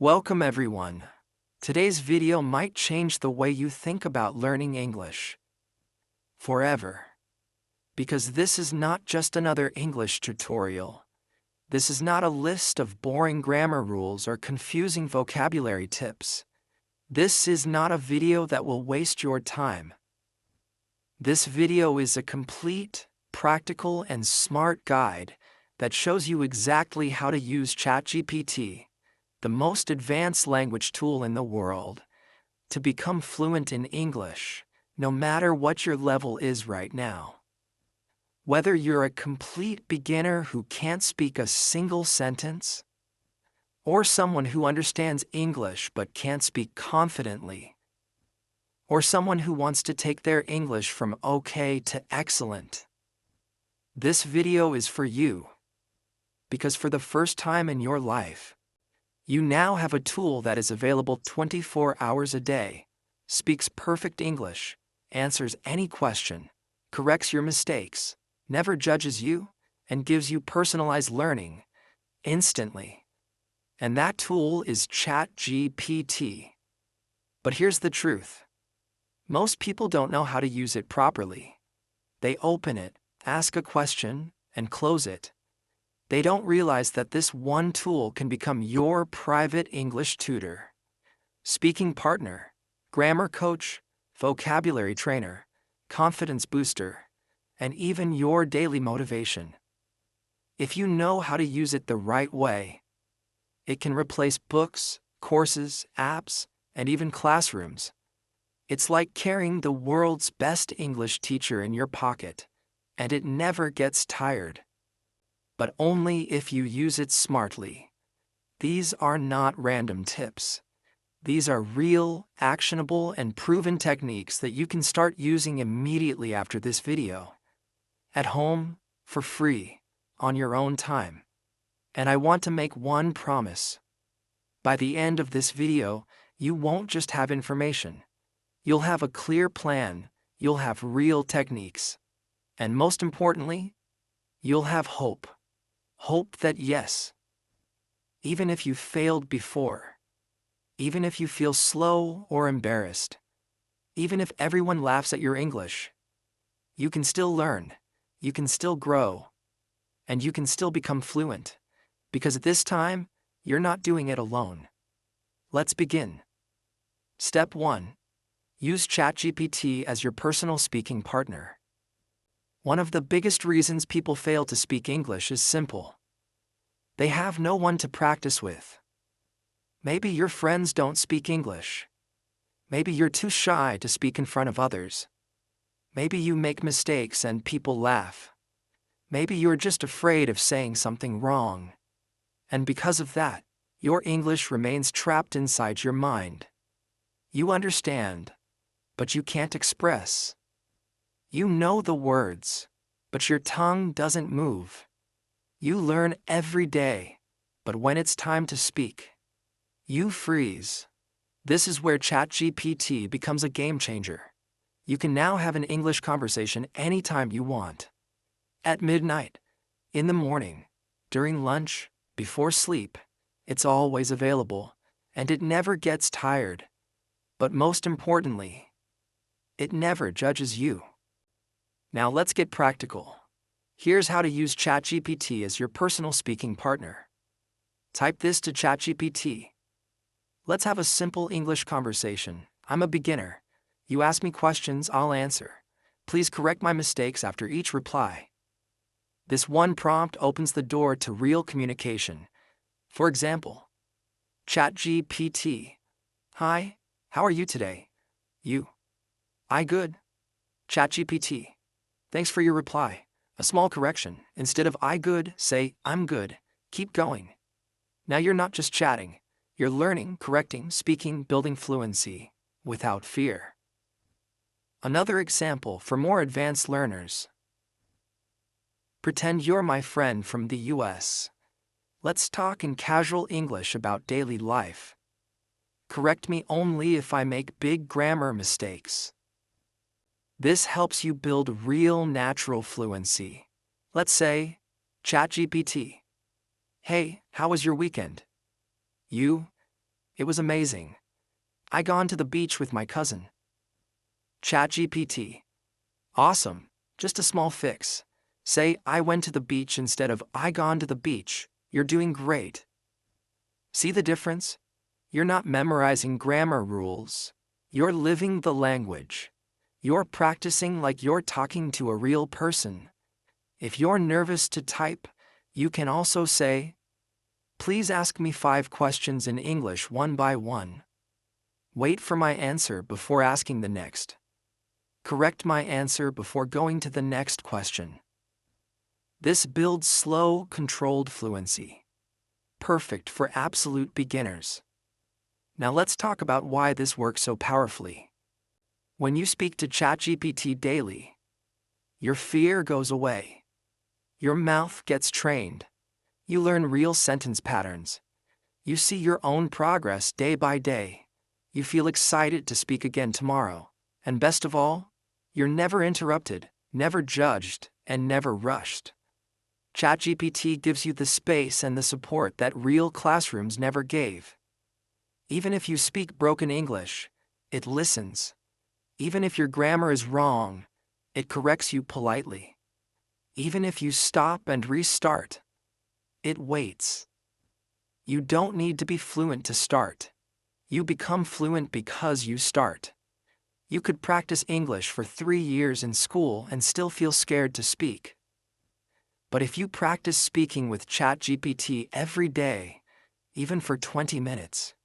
Welcome everyone. Today's video might change the way you think about learning English forever. Because this is not just another English tutorial. This is not a list of boring grammar rules or confusing vocabulary tips. This is not a video that will waste your time. This video is a complete, practical, and smart guide that shows you exactly how to use ChatGPT, the most advanced language tool in the world, to become fluent in English, no matter what your level is right now. Whether you're a complete beginner who can't speak a single sentence, or someone who understands English but can't speak confidently, or someone who wants to take their English from okay to excellent, this video is for you. Because for the first time in your life, you now have a tool that is available 24 hours a day, speaks perfect English, answers any question, corrects your mistakes, never judges you, and gives you personalized learning instantly. And that tool is ChatGPT. But here's the truth. Most people don't know how to use it properly. They open it, ask a question, and close it. They don't realize that this one tool can become your private English tutor, speaking partner, grammar coach, vocabulary trainer, confidence booster, and even your daily motivation. If you know how to use it the right way, it can replace books, courses, apps, and even classrooms. It's like carrying the world's best English teacher in your pocket, and it never gets tired. But only if you use it smartly. These are not random tips. These are real, actionable, and proven techniques that you can start using immediately after this video. At home, for free, on your own time. And I want to make one promise. By the end of this video, you won't just have information. You'll have a clear plan, you'll have real techniques. And most importantly, you'll have hope. Hope that yes, even if you failed before, even if you feel slow or embarrassed, even if everyone laughs at your English, you can still learn, you can still grow, and you can still become fluent. Because at this time, you're not doing it alone. Let's begin. Step 1. Use ChatGPT as your personal speaking partner. One of the biggest reasons people fail to speak English is simple. They have no one to practice with. Maybe your friends don't speak English. Maybe you're too shy to speak in front of others. Maybe you make mistakes and people laugh. Maybe you're just afraid of saying something wrong. And because of that, your English remains trapped inside your mind. You understand, but you can't express. You know the words, but your tongue doesn't move. You learn every day, but when it's time to speak, you freeze. This is where ChatGPT becomes a game changer. You can now have an English conversation anytime you want. At midnight, in the morning, during lunch, before sleep, it's always available, and it never gets tired. But most importantly, it never judges you. Now let's get practical. Here's how to use ChatGPT as your personal speaking partner. Type this to ChatGPT. Let's have a simple English conversation. I'm a beginner. You ask me questions, I'll answer. Please correct my mistakes after each reply. This one prompt opens the door to real communication. For example, ChatGPT. Hi, how are you today? You. I good. ChatGPT. Thanks for your reply. A small correction. Instead of I good, say I'm good. Keep going. Now you're not just chatting. You're learning, correcting, speaking, building fluency without fear. Another example for more advanced learners. Pretend you're my friend from the US. Let's talk in casual English about daily life. Correct me only if I make big grammar mistakes. This helps you build real natural fluency. Let's say, ChatGPT. Hey, how was your weekend? You? It was amazing. I gone to the beach with my cousin. ChatGPT. Awesome. Just a small fix. Say, I went to the beach instead of I gone to the beach. You're doing great. See the difference? You're not memorizing grammar rules. You're living the language. You're practicing like you're talking to a real person. If you're nervous to type, you can also say, please ask me 5 questions in English one by one. Wait for my answer before asking the next. Correct my answer before going to the next question. This builds slow, controlled fluency. Perfect for absolute beginners. Now let's talk about why this works so powerfully. When you speak to ChatGPT daily, your fear goes away. Your mouth gets trained. You learn real sentence patterns. You see your own progress day by day. You feel excited to speak again tomorrow. And best of all, you're never interrupted, never judged, and never rushed. ChatGPT gives you the space and the support that real classrooms never gave. Even if you speak broken English, it listens. Even if your grammar is wrong, it corrects you politely. Even if you stop and restart, it waits. You don't need to be fluent to start. You become fluent because you start. You could practice English for 3 years in school and still feel scared to speak. But if you practice speaking with ChatGPT every day, even for 20 minutes,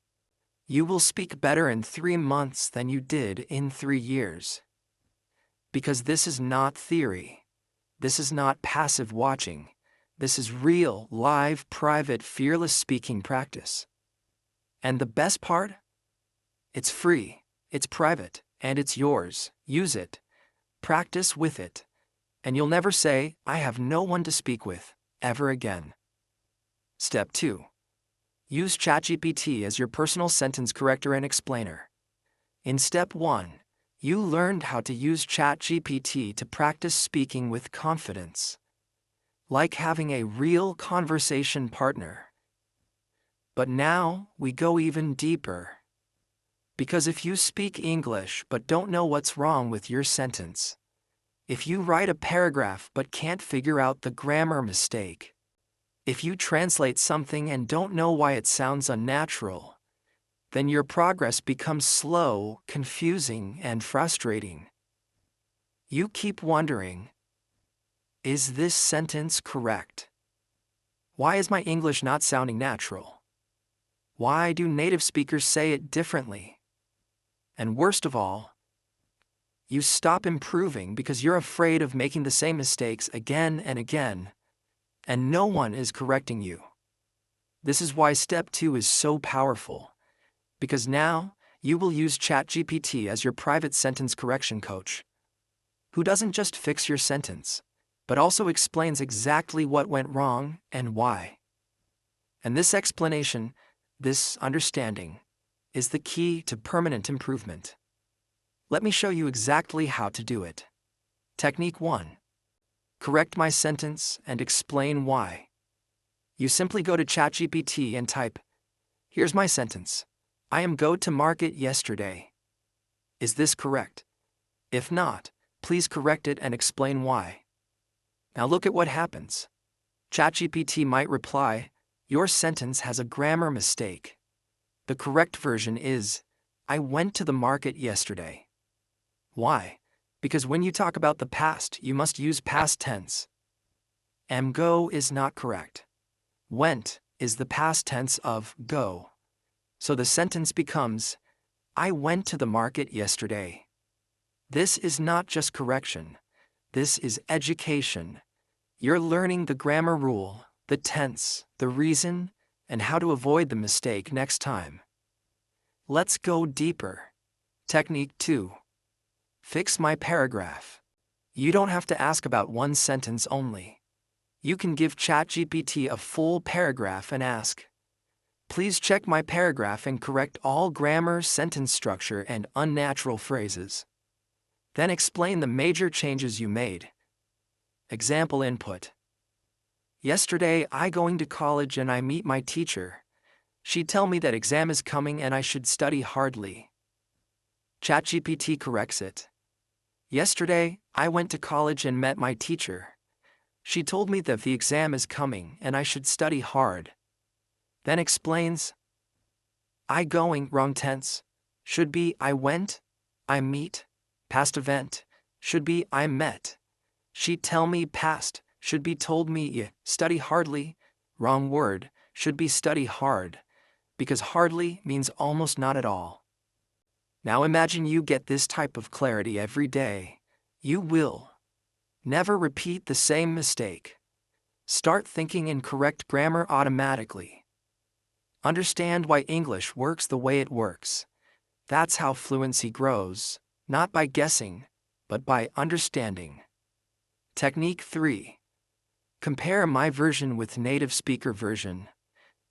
you will speak better in 3 months than you did in 3 years. Because this is not theory. This is not passive watching. This is real, live, private, fearless speaking practice. And the best part? It's free, it's private, and it's yours. Use it. Practice with it. And you'll never say, I have no one to speak with, ever again. Step 2. Use ChatGPT as your personal sentence corrector and explainer. In Step 1, you learned how to use ChatGPT to practice speaking with confidence. Like having a real conversation partner. But now, we go even deeper. Because if you speak English but don't know what's wrong with your sentence, if you write a paragraph but can't figure out the grammar mistake, if you translate something and don't know why it sounds unnatural, then your progress becomes slow, confusing, and frustrating. You keep wondering, is this sentence correct? Why is my English not sounding natural? Why do native speakers say it differently? And worst of all, you stop improving because you're afraid of making the same mistakes again and again, and no one is correcting you. This is why Step 2 is so powerful, because now you will use ChatGPT as your private sentence correction coach, who doesn't just fix your sentence, but also explains exactly what went wrong and why. And this explanation, this understanding, is the key to permanent improvement. Let me show you exactly how to do it. Technique 1. Correct my sentence and explain why. You simply go to ChatGPT and type, here's my sentence. I am go to market yesterday. Is this correct? If not, please correct it and explain why. Now look at what happens. ChatGPT might reply, your sentence has a grammar mistake. The correct version is, I went to the market yesterday. Why? Because when you talk about the past, you must use past tense. Go is not correct. Went is the past tense of go. So the sentence becomes, I went to the market yesterday. This is not just correction. This is education. You're learning the grammar rule, the tense, the reason, and how to avoid the mistake next time. Let's go deeper. Technique 2. Fix my paragraph. You don't have to ask about one sentence only. You can give ChatGPT a full paragraph and ask, please check my paragraph and correct all grammar, sentence structure, and unnatural phrases. Then explain the major changes you made. Example input. Yesterday I going to college and I meet my teacher. She tell me that exam is coming and I should study hardly. ChatGPT corrects it. Yesterday, I went to college and met my teacher. She told me that the exam is coming and I should study hard. Then explains, I going, wrong tense, should be I went, I meet, past event, should be I met. She tell me past, should be told me study hardly, wrong word, should be study hard, because hardly means almost not at all. Now imagine you get this type of clarity every day. You will never repeat the same mistake. Start thinking in correct grammar automatically. Understand why English works the way it works. That's how fluency grows, not by guessing, but by understanding. Technique 3. Compare my version with native speaker version.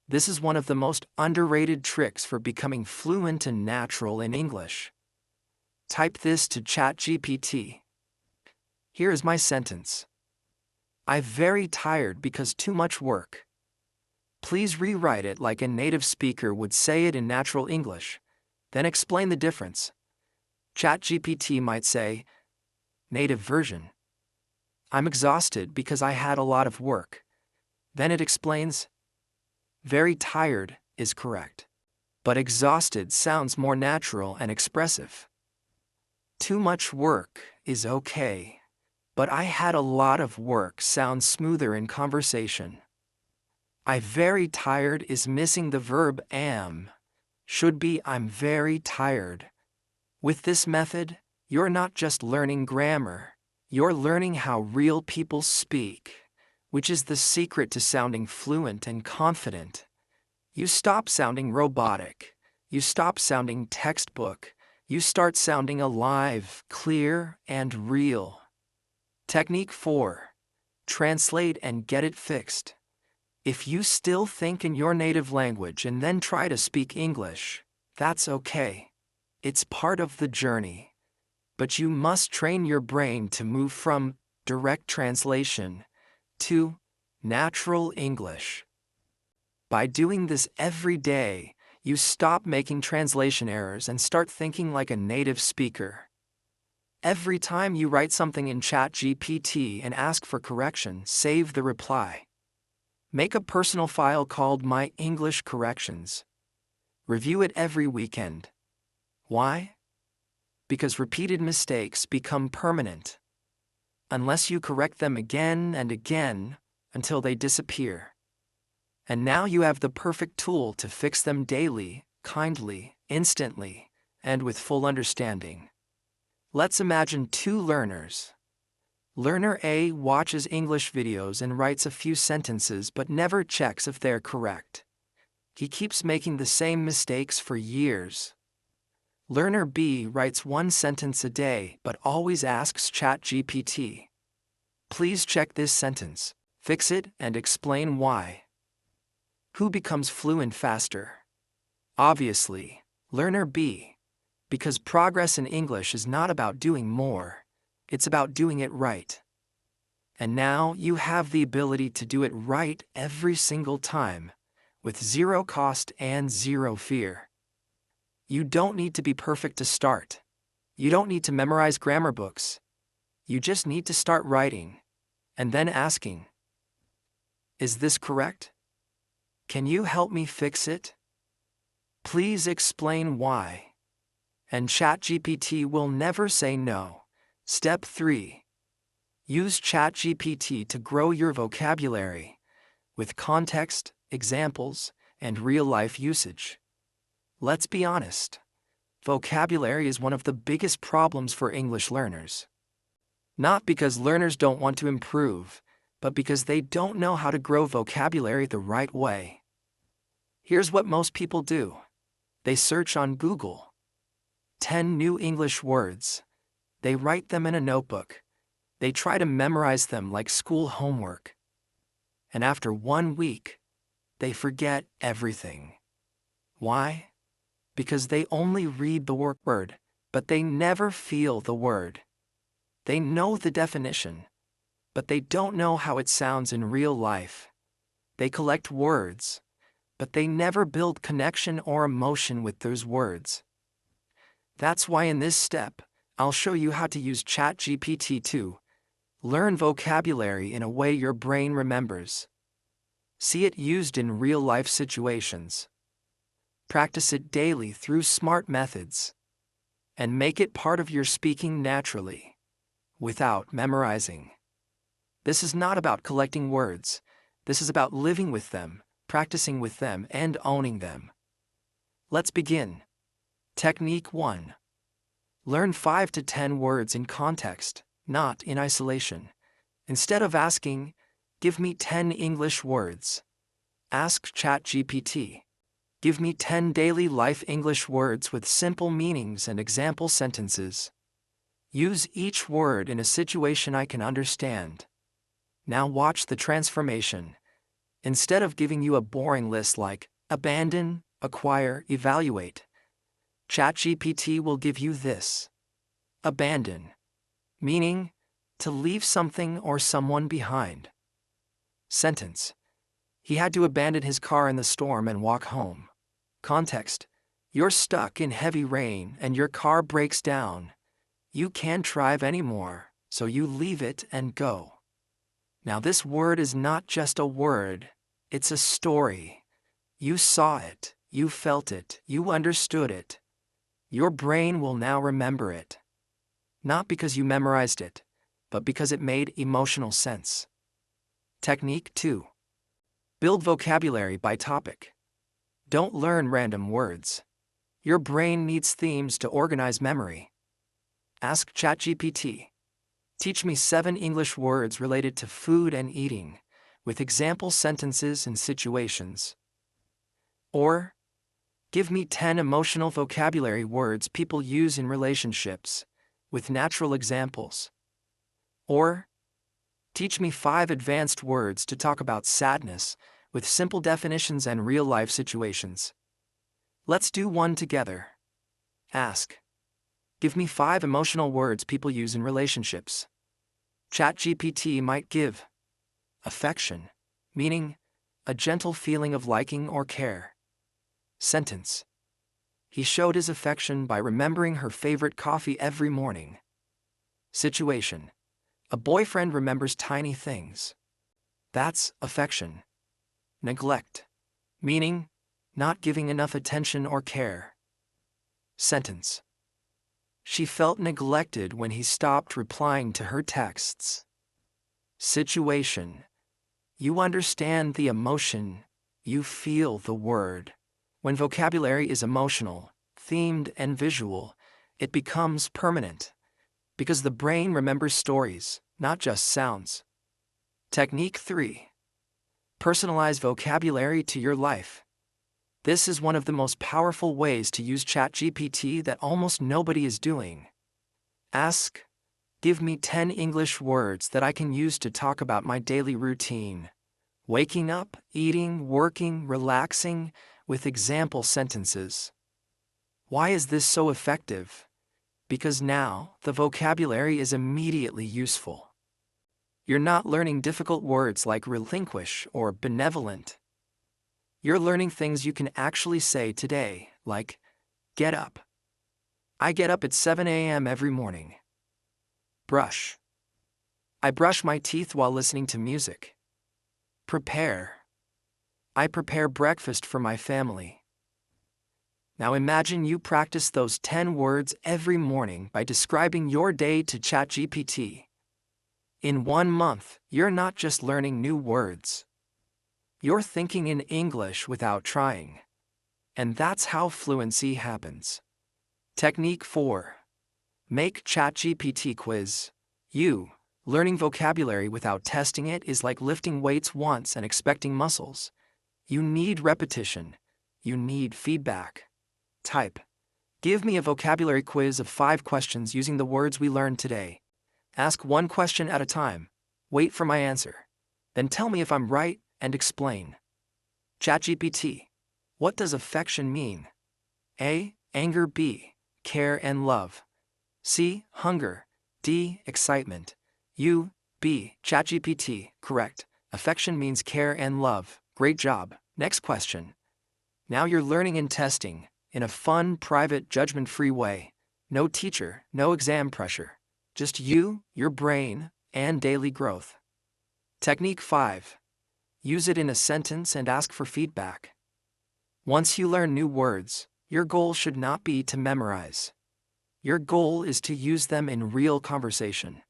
This is one of the most underrated tricks for becoming fluent and natural in English. Type this to ChatGPT. Here is my sentence. I'm very tired because too much work. Please rewrite it like a native speaker would say it in natural English, then explain the difference. ChatGPT might say, native version. I'm exhausted because I had a lot of work. Then it explains, very tired is correct, but exhausted sounds more natural and expressive. Too much work is okay, but I had a lot of work sounds smoother in conversation. I very tired is missing the verb am. Should be I'm very tired. With this method, you're not just learning grammar, you're learning how real people speak, which is the secret to sounding fluent and confident. You stop sounding robotic, you stop sounding textbook, you start sounding alive, clear, and real. Technique 4. Translate and get it fixed. If you still think in your native language and then try to speak English, that's okay. It's part of the journey. But you must train your brain to move from direct translation to natural English. By doing this every day, you stop making translation errors and start thinking like a native speaker. Every time you write something in ChatGPT and ask for correction, save the reply. Make a personal file called My English Corrections. Review it every weekend. Why? Because repeated mistakes become permanent. Unless you correct them again and again until they disappear. And now you have the perfect tool to fix them daily, kindly, instantly, and with full understanding. Let's imagine two learners. Learner A watches English videos and writes a few sentences but never checks if they're correct. He keeps making the same mistakes for years. Learner B writes one sentence a day but always asks ChatGPT, please check this sentence, fix it, and explain why. Who becomes fluent faster? Obviously, Learner B, because progress in English is not about doing more, it's about doing it right. And now you have the ability to do it right every single time, with zero cost and zero fear. You don't need to be perfect to start. You don't need to memorize grammar books. You just need to start writing, and then asking, is this correct? Can you help me fix it? Please explain why. And ChatGPT will never say no. Step 3. Use ChatGPT to grow your vocabulary with context, examples, and real-life usage. Let's be honest. Vocabulary is one of the biggest problems for English learners. Not because learners don't want to improve, but because they don't know how to grow vocabulary the right way. Here's what most people do. They search on Google. 10 new English words. They write them in a notebook. They try to memorize them like school homework. And after 1 week, they forget everything. Why? Because they only read the word, but they never feel the word. They know the definition, but they don't know how it sounds in real life. They collect words, but they never build connection or emotion with those words. That's why in this step, I'll show you how to use ChatGPT to learn vocabulary in a way your brain remembers. See it used in real-life situations. Practice it daily through smart methods. And make it part of your speaking naturally, without memorizing. This is not about collecting words. This is about living with them, practicing with them, and owning them. Let's begin. Technique 1. Learn 5 to 10 words in context, not in isolation. Instead of asking, "Give me 10 English words," ask ChatGPT, "Give me 10 daily life English words with simple meanings and example sentences." Use each word in a situation I can understand. Now watch the transformation. Instead of giving you a boring list like abandon, acquire, evaluate, ChatGPT will give you this. Abandon, meaning to leave something or someone behind. Sentence: he had to abandon his car in the storm and walk home. Context: you're stuck in heavy rain and your car breaks down. You can't drive anymore, so you leave it and go. Now this word is not just a word, it's a story. You saw it, you felt it, you understood it. Your brain will now remember it. Not because you memorized it, but because it made emotional sense. Technique 2. Build vocabulary by topic. Don't learn random words. Your brain needs themes to organize memory. Ask ChatGPT, "Teach me 7 English words related to food and eating, with example sentences and situations." Or, "Give me 10 emotional vocabulary words people use in relationships, with natural examples." Or, "Teach me 5 advanced words to talk about sadness, with simple definitions and real-life situations." Let's do one together. Ask, "Give me 5 emotional words people use in relationships." ChatGPT might give affection, meaning a gentle feeling of liking or care. Sentence: he showed his affection by remembering her favorite coffee every morning. Situation: a boyfriend remembers tiny things. That's affection. Neglect, meaning not giving enough attention or care. Sentence: she felt neglected when he stopped replying to her texts. Situation: you understand the emotion, you feel the word. When vocabulary is emotional, themed, and visual, it becomes permanent, because the brain remembers stories, not just sounds. Technique 3. Personalize vocabulary to your life. This is one of the most powerful ways to use ChatGPT that almost nobody is doing. Ask, "Give me 10 English words that I can use to talk about my daily routine. Waking up, eating, working, relaxing, with example sentences." Why is this so effective? Because now, the vocabulary is immediately useful. You're not learning difficult words like relinquish or benevolent. You're learning things you can actually say today, like, get up. I get up at 7 a.m. every morning. Brush. I brush my teeth while listening to music. Prepare. I prepare breakfast for my family. Now imagine you practice those 10 words every morning by describing your day to ChatGPT. In 1 month, you're not just learning new words. You're thinking in English without trying. And that's how fluency happens. Technique 4. Make ChatGPT quiz. Learning vocabulary without testing it is like lifting weights once and expecting muscles. You need repetition. You need feedback. Type, "Give me a vocabulary quiz of 5 questions using the words we learned today." Ask 1 question at a time. Wait for my answer. Then tell me if I'm right and explain. ChatGPT, what does affection mean? A. Anger. B. Care and love. C. Hunger. D. Excitement. U. B. ChatGPT, correct. Affection means care and love. Great job. Next question. Now you're learning and testing, in a fun, private, judgment-free way. No teacher, no exam pressure. Just you, your brain, and daily growth. Technique 5. Use it in a sentence and ask for feedback. Once you learn new words, your goal should not be to memorize. Your goal is to use them in real conversation.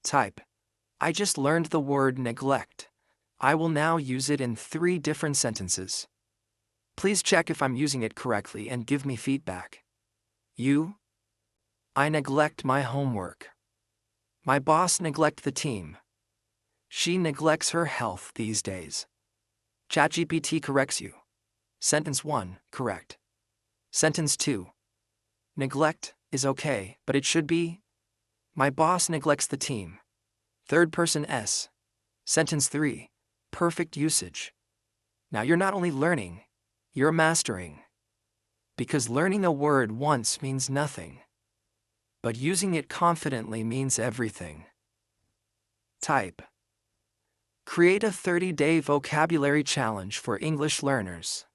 Type, I just learned the word neglect. I will now use it in 3 different sentences. Please check if I'm using it correctly and give me feedback. You, I neglect my homework. My boss neglect the team. She neglects her health these days. ChatGPT corrects you. Sentence 1, correct. Sentence 2. Neglect is okay, but it should be, my boss neglects the team. Third person S. Sentence 3, perfect usage. Now you're not only learning, you're mastering. Because learning a word once means nothing, but using it confidently means everything. Type. Create a 30-day vocabulary challenge for English learners.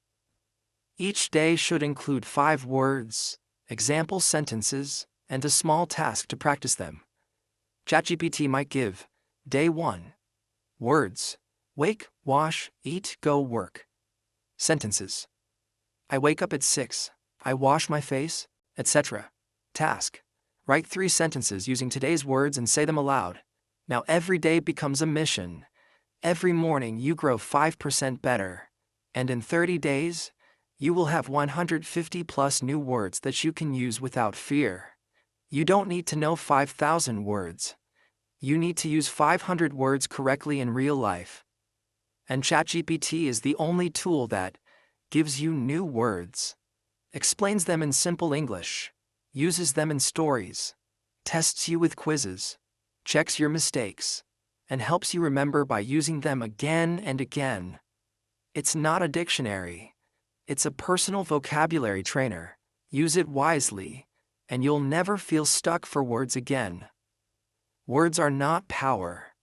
Each day should include 5 words, example sentences, and a small task to practice them. ChatGPT might give, Day 1. Words: wake, wash, eat, go, work. Sentences: I wake up at 6, I wash my face, etc. Task: write 3 sentences using today's words and say them aloud. Now every day becomes a mission. Every morning you grow 5% better, and in 30 days, you will have 150 plus new words that you can use without fear. You don't need to know 5,000 words. You need to use 500 words correctly in real life. And ChatGPT is the only tool that gives you new words, explains them in simple English, uses them in stories, tests you with quizzes, checks your mistakes, and helps you remember by using them again and again. It's not a dictionary. It's a personal vocabulary trainer. Use it wisely, and you'll never feel stuck for words again. Words are not power.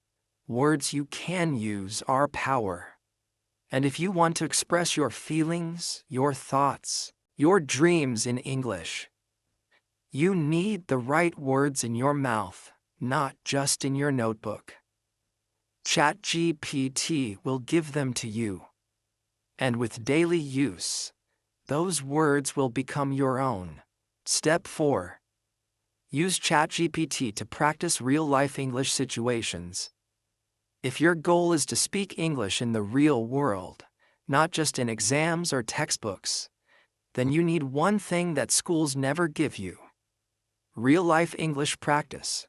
Words you can use are power. And if you want to express your feelings, your thoughts, your dreams in English, you need the right words in your mouth, not just in your notebook. ChatGPT will give them to you. And with daily use, those words will become your own. Step 4. Use ChatGPT to practice real-life English situations. If your goal is to speak English in the real world, not just in exams or textbooks, then you need one thing that schools never give you: real-life English practice.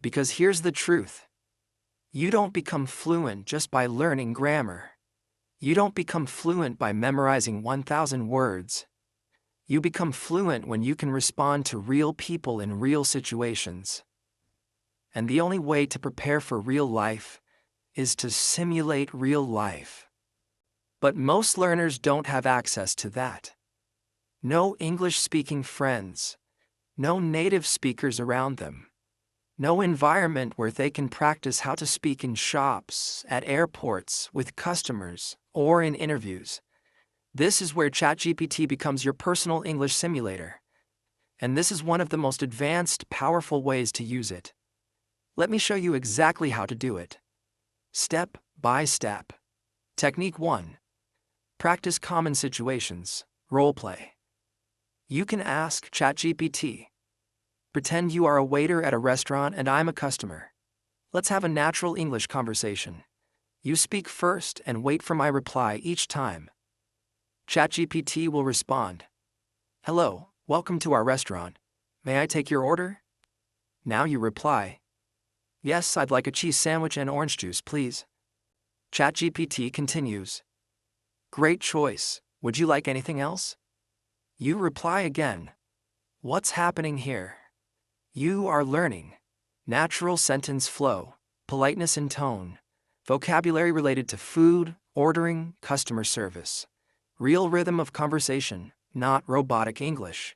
Because here's the truth. You don't become fluent just by learning grammar. You don't become fluent by memorizing 1,000 words. You become fluent when you can respond to real people in real situations. And the only way to prepare for real life is to simulate real life. But most learners don't have access to that. No English-speaking friends, no native speakers around them, no environment where they can practice how to speak in shops, at airports, with customers, or in interviews. This is where ChatGPT becomes your personal English simulator. And this is one of the most advanced, powerful ways to use it. Let me show you exactly how to do it. Step by step. Technique 1. Practice common situations, role play. You can ask ChatGPT, pretend you are a waiter at a restaurant and I'm a customer. Let's have a natural English conversation. You speak first and wait for my reply each time. ChatGPT will respond, Hello, welcome to our restaurant. May I take your order? Now you reply, Yes, I'd like a cheese sandwich and orange juice, please. ChatGPT continues, Great choice. Would you like anything else? You reply again, What's happening here? You are learning. Natural sentence flow, politeness in tone, vocabulary related to food, ordering, customer service. Real rhythm of conversation, not robotic English.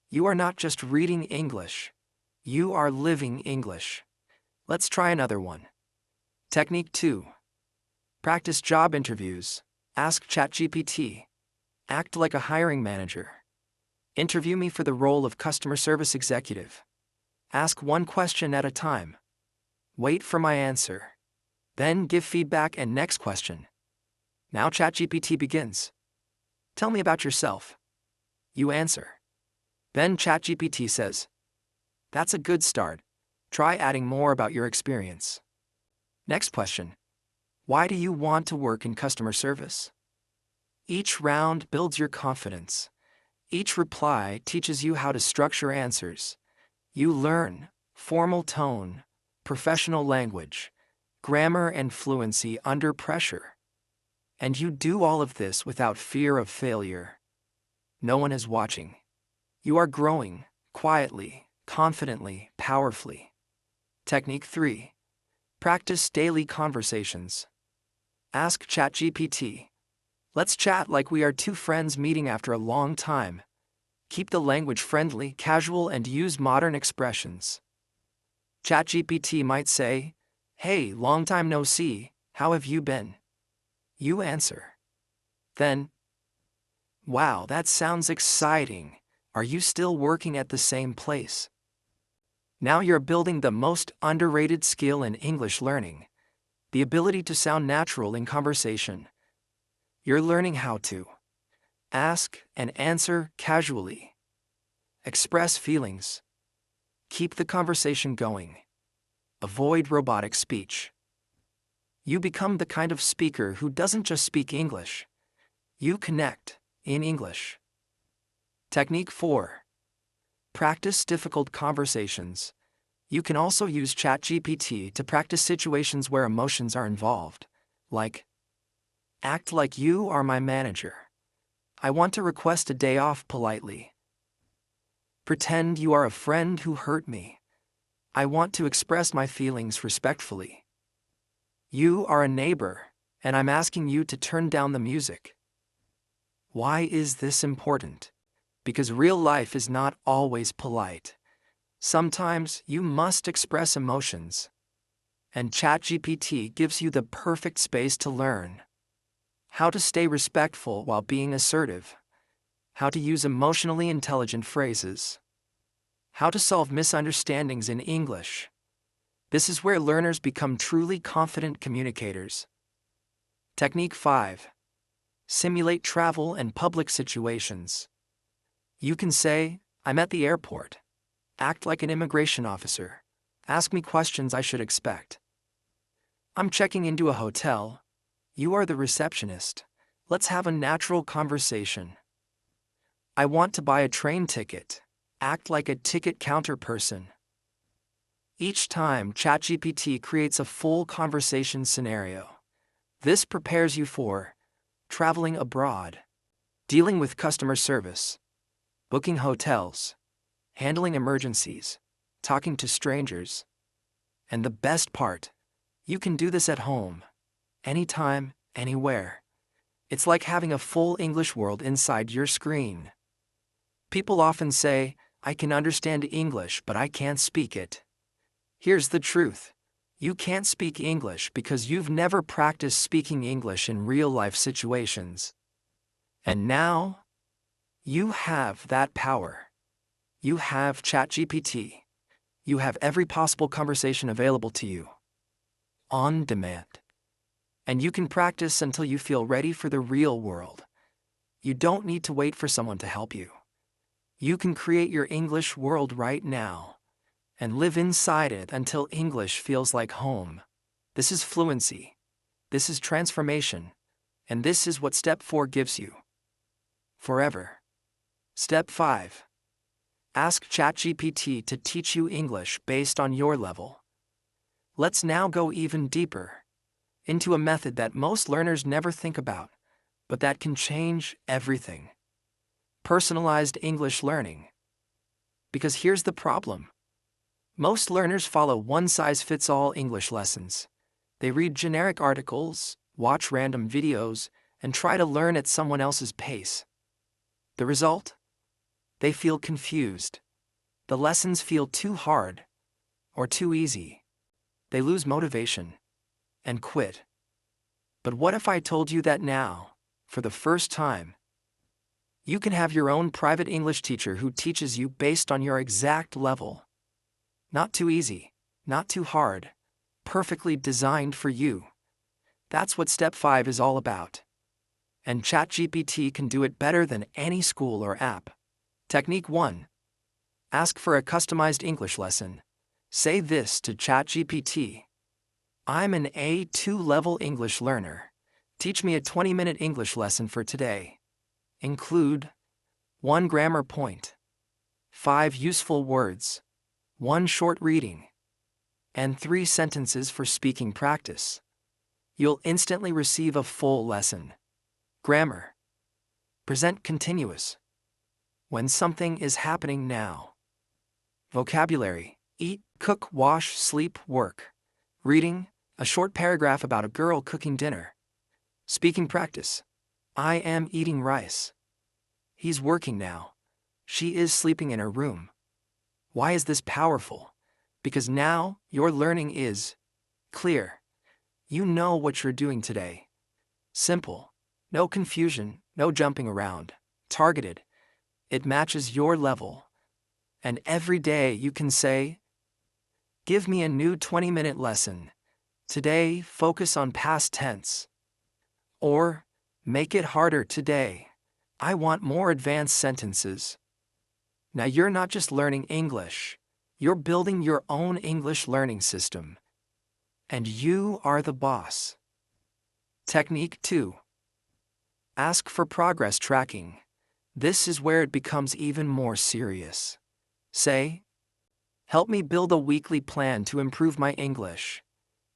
You are not just reading English. You are living English. Let's try another one. Technique 2. Practice job interviews. Ask ChatGPT, Act like a hiring manager. Interview me for the role of customer service executive. Ask one question at a time. Wait for my answer. Then give feedback and next question. Now ChatGPT begins. Tell me about yourself. You answer. Then ChatGPT says, that's a good start. Try adding more about your experience. Next question. Why do you want to work in customer service? Each round builds your confidence. Each reply teaches you how to structure answers. You learn formal tone, professional language, grammar and fluency under pressure. And you do all of this without fear of failure. No one is watching. You are growing, quietly, confidently, powerfully. Technique 3. Practice daily conversations. Ask ChatGPT. Let's chat like we are two friends meeting after a long time. Keep the language friendly, casual, and use modern expressions. ChatGPT might say, hey, long time no see, how have you been? You answer. Then, wow, that sounds exciting. Are you still working at the same place? Now you're building the most underrated skill in English learning, the ability to sound natural in conversation. You're learning how to ask and answer casually, express feelings, keep the conversation going, avoid robotic speech. You become the kind of speaker who doesn't just speak English. You connect in English. Technique 4. Practice difficult conversations. You can also use ChatGPT to practice situations where emotions are involved, like, act like you are my manager. I want to request a day off politely. Pretend you are a friend who hurt me. I want to express my feelings respectfully. You are a neighbor, and I'm asking you to turn down the music. Why is this important? Because real life is not always polite. Sometimes you must express emotions. And ChatGPT gives you the perfect space to learn. How to stay respectful while being assertive. How to use emotionally intelligent phrases. How to solve misunderstandings in English. This is where learners become truly confident communicators. Technique 5. Simulate travel and public situations. You can say, I'm at the airport. Act like an immigration officer. Ask me questions I should expect. I'm checking into a hotel. You are the receptionist. Let's have a natural conversation. I want to buy a train ticket. Act like a ticket counter person. Each time, ChatGPT creates a full conversation scenario. This prepares you for traveling abroad, dealing with customer service, booking hotels, handling emergencies, talking to strangers. And the best part, you can do this at home, anytime, anywhere. It's like having a full English world inside your screen. People often say, I can understand English, but I can't speak it. Here's the truth. You can't speak English because you've never practiced speaking English in real-life situations. And now, you have that power. You have ChatGPT. You have every possible conversation available to you. On demand. And you can practice until you feel ready for the real world. You don't need to wait for someone to help you. You can create your English world right now and live inside it until English feels like home. This is fluency. This is transformation. And this is what Step 4 gives you. Forever. Step 5. Ask ChatGPT to teach you English based on your level. Let's now go even deeper into a method that most learners never think about, but that can change everything. Personalized English learning. Because here's the problem. Most learners follow one-size-fits-all English lessons. They read generic articles, watch random videos, and try to learn at someone else's pace. The result? They feel confused. The lessons feel too hard or too easy. They lose motivation and quit. But what if I told you that now, for the first time, You can have your own private English teacher who teaches you based on your exact level. Not too easy, not too hard, perfectly designed for you. That's what Step 5 is all about. And ChatGPT can do it better than any school or app. Technique 1. Ask for a customized English lesson. Say this to ChatGPT. I'm an A2 level English learner. Teach me a 20-minute English lesson for today. Include 1 grammar point, 5 useful words, 1 short reading, and 3 sentences for speaking practice. You'll instantly receive a full lesson. Grammar. Present continuous. When something is happening now. Vocabulary. Eat, cook, wash, sleep, work. Reading. A short paragraph about a girl cooking dinner. Speaking practice. I am eating rice. He's working now. She is sleeping in her room. Why is this powerful? Because now your learning is clear. You know what you're doing today. Simple. No confusion, no jumping around. Targeted. It matches your level. And every day you can say, give me a new 20-minute lesson. Today, focus on past tense. Or, make it harder today. I want more advanced sentences. Now you're not just learning English. You're building your own English learning system. And you are the boss. Technique 2. Ask for progress tracking. This is where it becomes even more serious. Say, help me build a weekly plan to improve my English.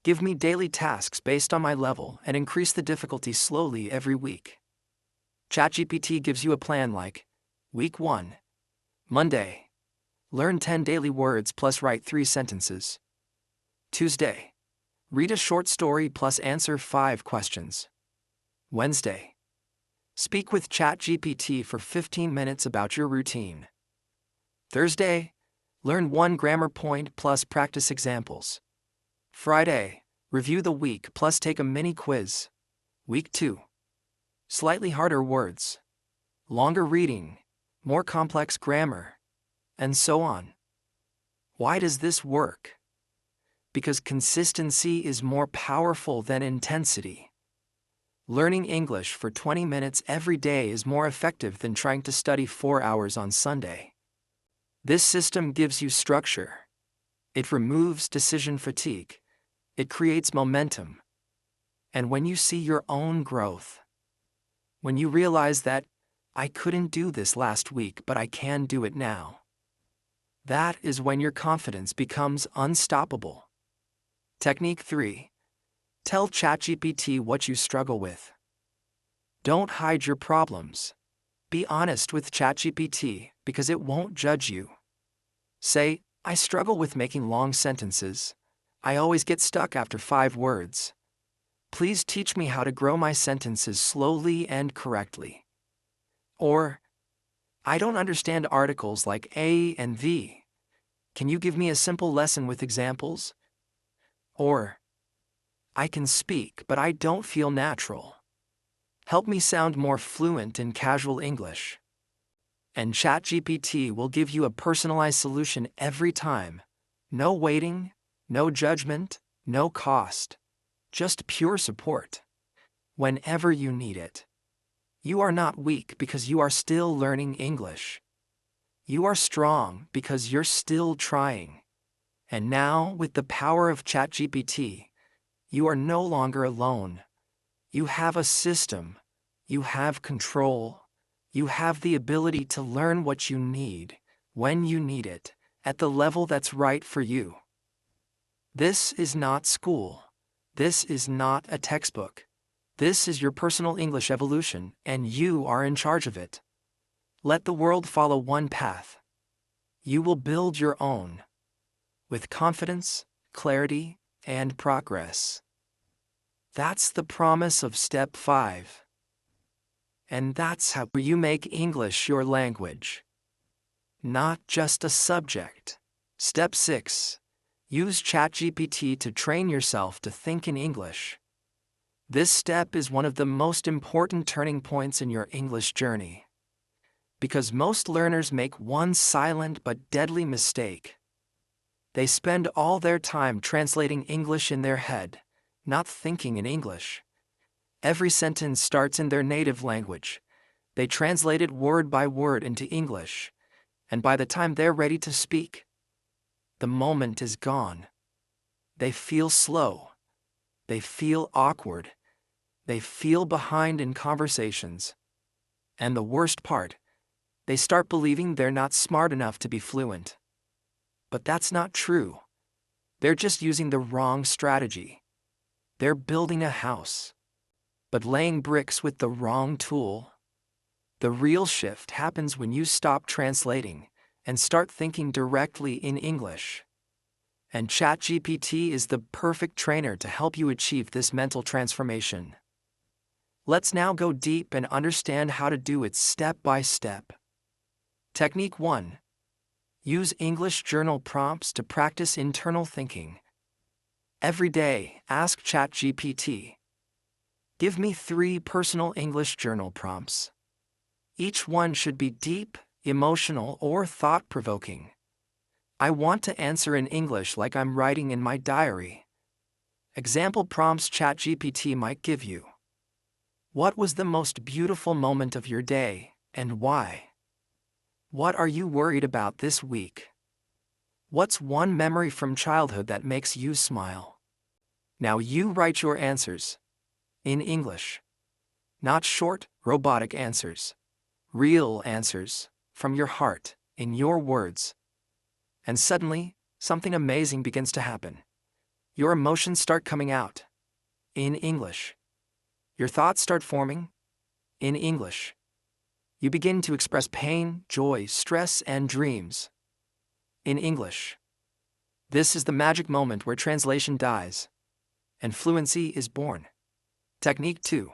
Give me daily tasks based on my level and increase the difficulty slowly every week. ChatGPT gives you a plan like, Week 1. Monday. Learn 10 daily words plus write 3 sentences. Tuesday. Read a short story plus answer 5 questions. Wednesday. Speak with ChatGPT for 15 minutes about your routine. Thursday. Learn 1 grammar point plus practice examples. Friday. Review the week plus take a mini quiz. Week 2. Slightly harder words. Longer reading. More complex grammar. And so on. Why does this work? Because consistency is more powerful than intensity. Learning English for 20 minutes every day is more effective than trying to study 4 hours on Sunday. This system gives you structure. It removes decision fatigue. It creates momentum. And when you see your own growth, when you realize that, I couldn't do this last week but I can do it now, that is when your confidence becomes unstoppable. Technique 3. Tell ChatGPT what you struggle with. Don't hide your problems. Be honest with ChatGPT because it won't judge you. Say, I struggle with making long sentences. I always get stuck after 5 words. Please teach me how to grow my sentences slowly and correctly. Or, I don't understand articles like a and the. Can you give me a simple lesson with examples? Or, I can speak but I don't feel natural. Help me sound more fluent in casual English. And ChatGPT will give you a personalized solution every time. No waiting, no judgment, no cost. Just pure support. Whenever you need it. You are not weak because you are still learning English. You are strong because you're still trying. And now, with the power of ChatGPT, you are no longer alone. You have a system. You have control. You have the ability to learn what you need, when you need it, at the level that's right for you. This is not school. This is not a textbook. This is your personal English evolution, and you are in charge of it. Let the world follow one path. You will build your own. With confidence, clarity, and progress. That's the promise of Step 5. And that's how you make English your language. Not just a subject. Step 6. Use ChatGPT to train yourself to think in English. This step is one of the most important turning points in your English journey. Because most learners make one silent but deadly mistake. They spend all their time translating English in their head, not thinking in English. Every sentence starts in their native language. They translate it word by word into English, and by the time they're ready to speak, the moment is gone. They feel slow. They feel awkward. They feel behind in conversations. And the worst part, they start believing they're not smart enough to be fluent. But that's not true. They're just using the wrong strategy. They're building a house, but laying bricks with the wrong tool. The real shift happens when you stop translating and start thinking directly in English. And ChatGPT is the perfect trainer to help you achieve this mental transformation. Let's now go deep and understand how to do it step by step. Technique 1. Use English journal prompts to practice internal thinking. Every day, ask ChatGPT. Give me 3 personal English journal prompts. Each one should be deep, emotional, or thought-provoking. I want to answer in English like I'm writing in my diary. Example prompts ChatGPT might give you. What was the most beautiful moment of your day, and why? What are you worried about this week? What's one memory from childhood that makes you smile? Now you write your answers. In English. Not short, robotic answers. Real answers, from your heart, in your words. And suddenly, something amazing begins to happen. Your emotions start coming out. In English. Your thoughts start forming. In English. You begin to express pain, joy, stress, and dreams. In English. This is the magic moment where translation dies, and fluency is born. Technique 2.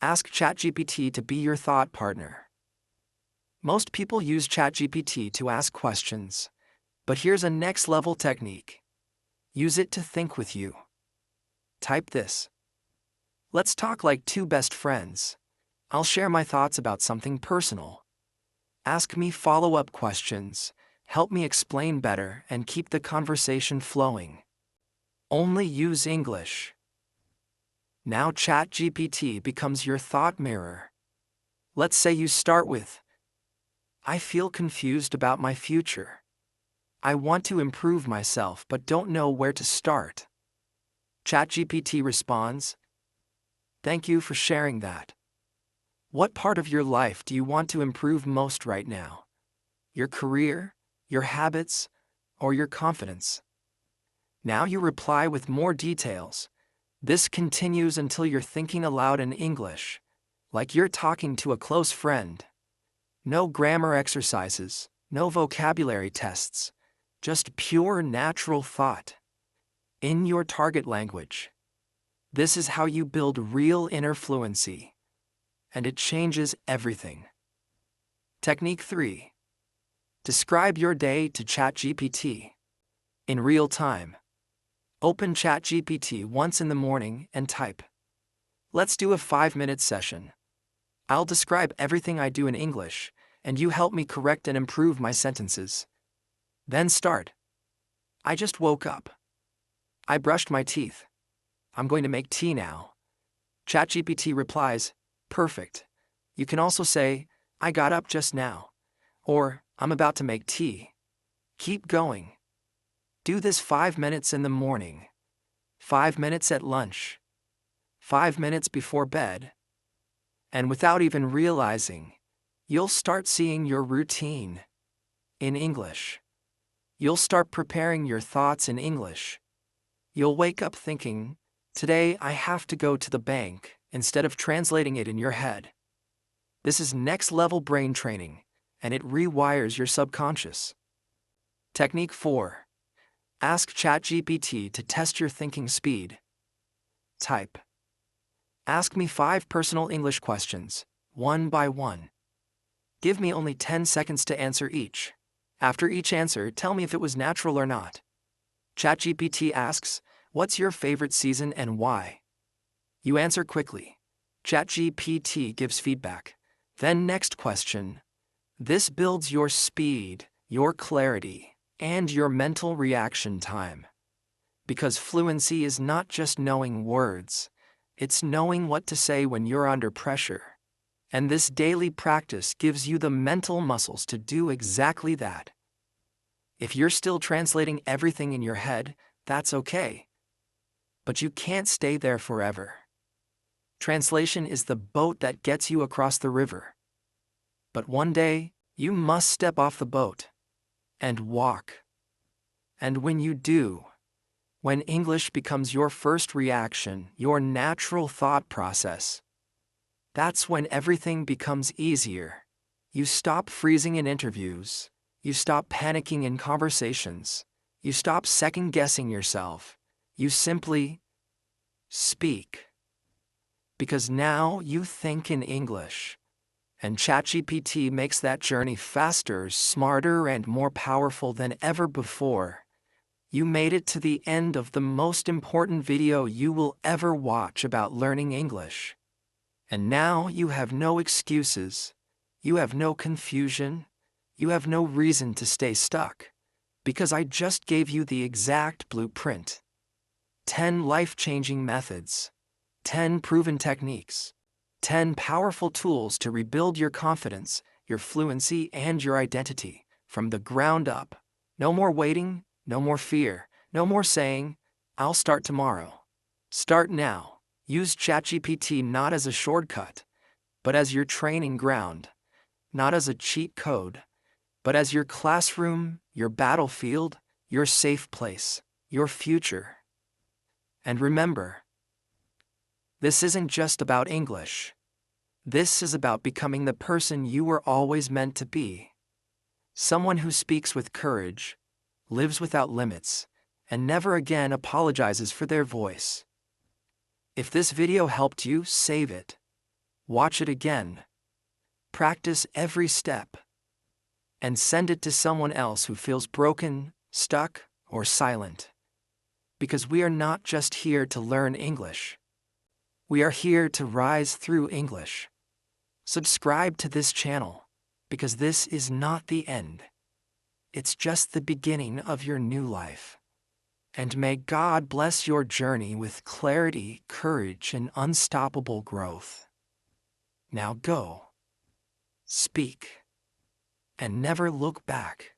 Ask ChatGPT to be your thought partner. Most people use ChatGPT to ask questions, but here's a next-level technique. Use it to think with you. Type this. Let's talk like 2 best friends. I'll share my thoughts about something personal. Ask me follow-up questions, help me explain better, and keep the conversation flowing. Only use English. Now ChatGPT becomes your thought mirror. Let's say you start with, I feel confused about my future. I want to improve myself but don't know where to start. ChatGPT responds, Thank you for sharing that. What part of your life do you want to improve most right now? Your career, your habits, or your confidence? Now you reply with more details. This continues until you're thinking aloud in English, like you're talking to a close friend. No grammar exercises, no vocabulary tests, just pure natural thought. In your target language. This is how you build real inner fluency. And it changes everything. Technique 3. Describe your day to ChatGPT. In real time. Open ChatGPT once in the morning and type. Let's do a 5-minute session. I'll describe everything I do in English, and you help me correct and improve my sentences. Then start. I just woke up. I brushed my teeth. I'm going to make tea now. ChatGPT replies, Perfect. You can also say, I got up just now. Or, I'm about to make tea. Keep going. Do this 5 minutes in the morning. 5 minutes at lunch. 5 minutes before bed. And without even realizing, you'll start seeing your routine in English. You'll start preparing your thoughts in English. You'll wake up thinking, today I have to go to the bank, instead of translating it in your head. This is next-level brain training, and it rewires your subconscious. Technique 4. Ask ChatGPT to test your thinking speed. Type. Ask me 5 personal English questions, one by one. Give me only 10 seconds to answer each. After each answer, tell me if it was natural or not. ChatGPT asks, What's your favorite season and why? You answer quickly. ChatGPT gives feedback. Then next question. This builds your speed, your clarity, and your mental reaction time. Because fluency is not just knowing words, it's knowing what to say when you're under pressure. And this daily practice gives you the mental muscles to do exactly that. If you're still translating everything in your head, that's okay. But you can't stay there forever. Translation is the boat that gets you across the river. But one day, you must step off the boat and walk. And when you do, when English becomes your first reaction, your natural thought process, that's when everything becomes easier. You stop freezing in interviews. You stop panicking in conversations. You stop second-guessing yourself. You simply speak. Because now you think in English. And ChatGPT makes that journey faster, smarter, and more powerful than ever before. You made it to the end of the most important video you will ever watch about learning English. And now you have no excuses. You have no confusion. You have no reason to stay stuck. Because I just gave you the exact blueprint. 10 life-changing methods. 10 proven techniques. 10 powerful tools to rebuild your confidence, your fluency, and your identity from the ground up. No more waiting, no more fear, no more saying, "I'll start tomorrow." Start now. Use ChatGPT not as a shortcut, but as your training ground. Not as a cheat code, but as your classroom, your battlefield, your safe place, your future. And remember, this isn't just about English. This is about becoming the person you were always meant to be. Someone who speaks with courage, lives without limits, and never again apologizes for their voice. If this video helped you, save it. Watch it again. Practice every step. And send it to someone else who feels broken, stuck, or silent. Because we are not just here to learn English. We are here to rise through English. Subscribe to this channel, because this is not the end. It's just the beginning of your new life. And may God bless your journey with clarity, courage, and unstoppable growth. Now go, speak, and never look back.